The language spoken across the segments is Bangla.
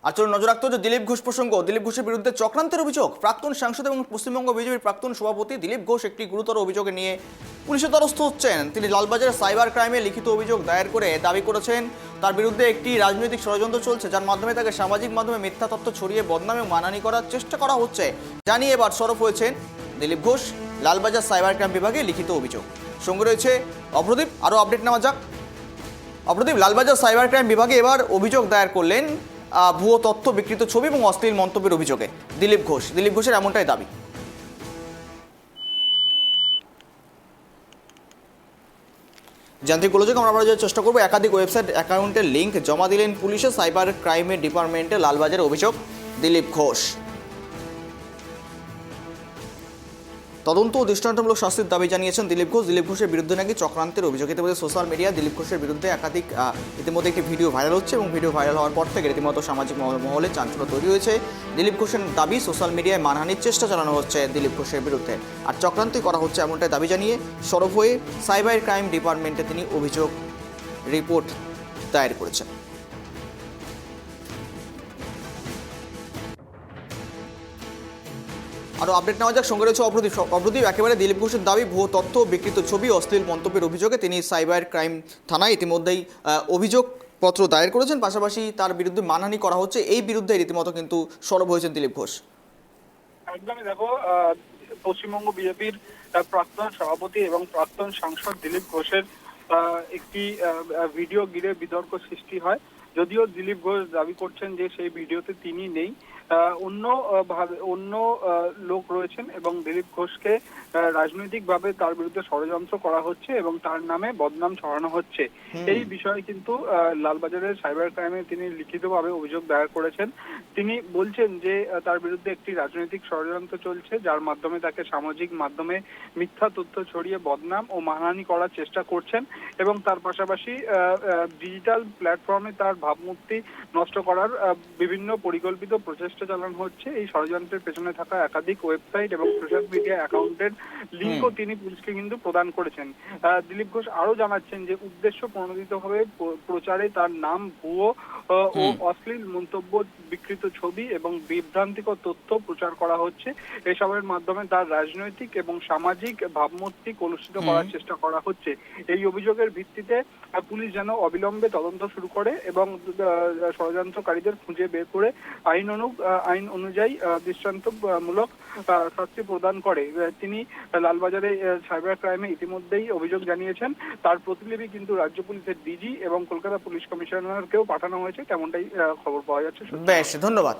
আর চলুন নজর রাখতে হচ্ছে দিলীপ ঘোষ প্রসঙ্গ। দিলীপ ঘোষের বিরুদ্ধে চক্রান্তের অভিযোগ। প্রাক্তন সাংসদ এবং পশ্চিমবঙ্গ বিজেপির প্রাক্তন সভাপতি দিলীপ ঘোষ একটি গুরুতর অভিযোগে নিয়ে পুলিশের দ্বারস্থ হচ্ছেন। তিনি লালবাজার সাইবার ক্রাইমে লিখিত অভিযোগ দায়ের করে দাবি করেছেন তার বিরুদ্ধে একটি রাজনৈতিক ষড়যন্ত্র চলছে, যার মাধ্যমে তাকে সামাজিক মাধ্যমে মিথ্যা তথ্য ছড়িয়ে বদনামে মানহানি করার চেষ্টা করা হচ্ছে জানিয়ে এবার সরব হয়েছেন দিলীপ ঘোষ। লালবাজার সাইবার ক্রাইম বিভাগে লিখিত অভিযোগ। সঙ্গে রয়েছে অভ্রদীপ। আরও আপডেট নেওয়া যাক। অভ্রদীপ, লালবাজার সাইবার ক্রাইম বিভাগে এবার অভিযোগ দায়ের করলেন ভুয়ো তথ্য, বিকৃত ছবি এবং অশ্লীল মন্তব্যের অভিযোগে দিলীপ ঘোষের এমনটাই দাবি। যান্ত্রিক গোলযোগ আমরা বলার চেষ্টা করবো। একাধিক ওয়েবসাইট অ্যাকাউন্টের লিঙ্ক জমা দিলেন পুলিশের সাইবার ক্রাইমের ডিপার্টমেন্টে লালবাজারের অভিযোগ দিলীপ ঘোষ। তদন্ত ও দৃষ্টান্তমূলক শাস্তির দাবি জানিয়েছেন দিলীপ ঘোষ। দিলীপ ঘোষের বিরুদ্ধে নাকি চক্রান্তের অভিযোগ। ইতিমধ্যে সোশ্যাল মিডিয়া দিলীপ ঘোষের বিরুদ্ধে ইতিমধ্যে একটি ভিডিও ভাইরাল হচ্ছে এবং ভিডিও ভাইরাল হওয়ার পর থেকে রীতিমতো সামাজিক মহলে চাঞ্চল্য তৈরি হয়েছে। দিলীপ ঘোষের দাবি সোশ্যাল মিডিয়ায় মানহানির চেষ্টা চালানো হচ্ছে দিলীপ ঘোষের বিরুদ্ধে, আর চক্রান্তই করা হচ্ছে এমনটাই দাবি জানিয়ে সরব হয়ে সাইবার ক্রাইম ডিপার্টমেন্টে তিনি অভিযোগ রিপোর্ট দায়ের করেছেন। আরও আপডেট নেওয়া যাক। সঙ্গে রয়েছে অভ্রদীপ। একেবারে দিলীপ ঘোষের দাবি ভুয়ো তথ্য, বিকৃত ছবি, অশ্লীল মন্তব্যের অভিযোগে তিনি সাইবার ক্রাইম থানায় ইতিমধ্যেই অভিযোগপত্র দায়ের করেছেন। পাশাপাশি তার বিরুদ্ধে মানহানি করা হচ্ছে, এই বিরুদ্ধে রীতিমতো কিন্তু সরব হয়েছেন দিলীপ ঘোষ। একদমই দেখো, পশ্চিমবঙ্গ বিজেপির প্রাক্তন সভাপতি এবং প্রাক্তন সাংসদ দিলীপ ঘোষের একটি ভিডিও ঘিরে বিতর্ক সৃষ্টি হয়। যদিও দিলীপ ঘোষ দাবি করছেন যে সেই ভিডিওতে তিনি নেই, অন্য লোক রয়েছেন এবং দিলীপ ঘোষকে রাজনৈতিকভাবে তার বিরুদ্ধে ষড়যন্ত্র করা হচ্ছে এবং তার নামে বদনাম ছড়ানো হচ্ছে। এই বিষয়ে কিন্তু লালবাজারের সাইবার ক্রাইমে তিনি লিখিতভাবে অভিযোগ দায়ের করেছেন। তিনি বলছেন যে তার বিরুদ্ধে একটি রাজনৈতিক ষড়যন্ত্র চলছে, যার মাধ্যমে তাকে সামাজিক মাধ্যমে মিথ্যা তথ্য ছড়িয়ে বদনাম ও মানহানি করার চেষ্টা করছেন এবং তার পাশাপাশি ডিজিটাল প্ল্যাটফর্মে তার ভাবমূর্তি নষ্ট করার বিভিন্ন পরিকল্পিত প্রচেষ্টা চালানো হচ্ছে। এই ষড়যন্ত্রের পেছনে থাকা একাধিক ওয়েবসাইট এবং সোশ্যাল মিডিয়া অ্যাকাউন্টের লিঙ্কও তিনি পুলিশকে কিন্তু প্রদান করেছেন। দিলীপ ঘোষ আরো জানাচ্ছেন যে উদ্দেশ্য প্রণোদিতভাবে প্রচারে তার নাম, ভুয়ো ও অশ্লীল মন্তব্য, বিকৃত ছবি এবং বিভ্রান্তিকর তথ্য প্রচার করা হচ্ছে। এসবের মাধ্যমে তার রাজনৈতিক এবং সামাজিক ভাবমূর্তি কলুষিত করার চেষ্টা করা হচ্ছে। এই অভিযোগের ভিত্তিতে পুলিশ যেন অবিলম্বে তদন্ত শুরু করে এবং ষড়যন্ত্রকারীদের খুঁজে বের করে আইন অনুযায়ী দৃষ্টান্তমূলক শাস্তি প্রদান করে। তিনি লালবাজারে সাইবার ক্রাইমে ইতিমধ্যেই অভিযোগ জানিয়েছেন। তার প্রতিলিপি কিন্তু রাজ্য পুলিশের ডিজি এবং কলকাতা পুলিশ কমিশনারকেও পাঠানো হয়েছে, তেমনটাই খবর পাওয়া যাচ্ছে। বেশ, ধন্যবাদ।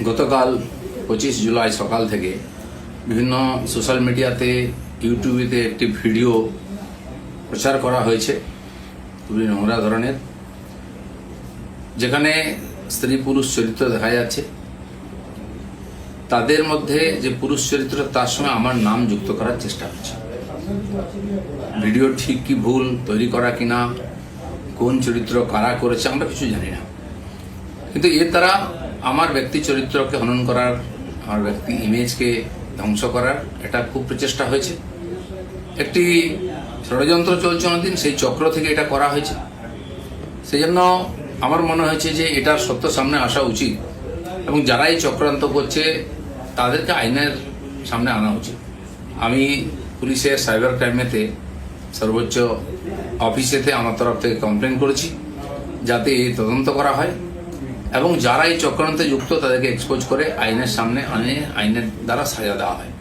গতকাল 25 জুলাই সকাল থেকে বিভিন্ন সোশ্যাল মিডিয়াতে, ইউটিউবেতে একটি ভিডিও প্রচার করা হয়েছে খুবই নোংরা ধরনের, যেখানে স্ত্রী পুরুষ চরিত্র দেখা যাচ্ছে। তাদের মধ্যে যে পুরুষ চরিত্র, তার সঙ্গে আমার নাম যুক্ত করার চেষ্টা হচ্ছে। ভিডিও ঠিক কি ভুল, তৈরি করা কিনা, কোন চরিত্র কারা করেছে আমরা কিছু জানি না, কিন্তু এর দ্বারা আমার ব্যক্তি চরিত্রকে হনন করার, আমার ব্যক্তি ইমেজকে ধ্বংস করার এটা খুব প্রচেষ্টা হয়েছে। একটি ষড়যন্ত্র চলছে অনেকদিন, সেই চক্র থেকে এটা করা হয়েছে। সেই জন্য আমার মনে হয়েছে যে এটার সত্য সামনে আসা উচিত এবং যারা এই চক্রান্ত করছে তাদেরকে আইনের সামনে আনা উচিত। আমি পুলিশের সাইবার ক্রাইমেতে সর্বোচ্চ অফিসেতে আমার তরফ থেকে কমপ্লেন করেছি যাতে এই তদন্ত করা হয় এবং যারা এই চক্রান্তে যুক্ত তাদেরকে এক্সপোজ করে আইনের সামনে আনে, আইনের দ্বারা সাজা দেওয়া হয়।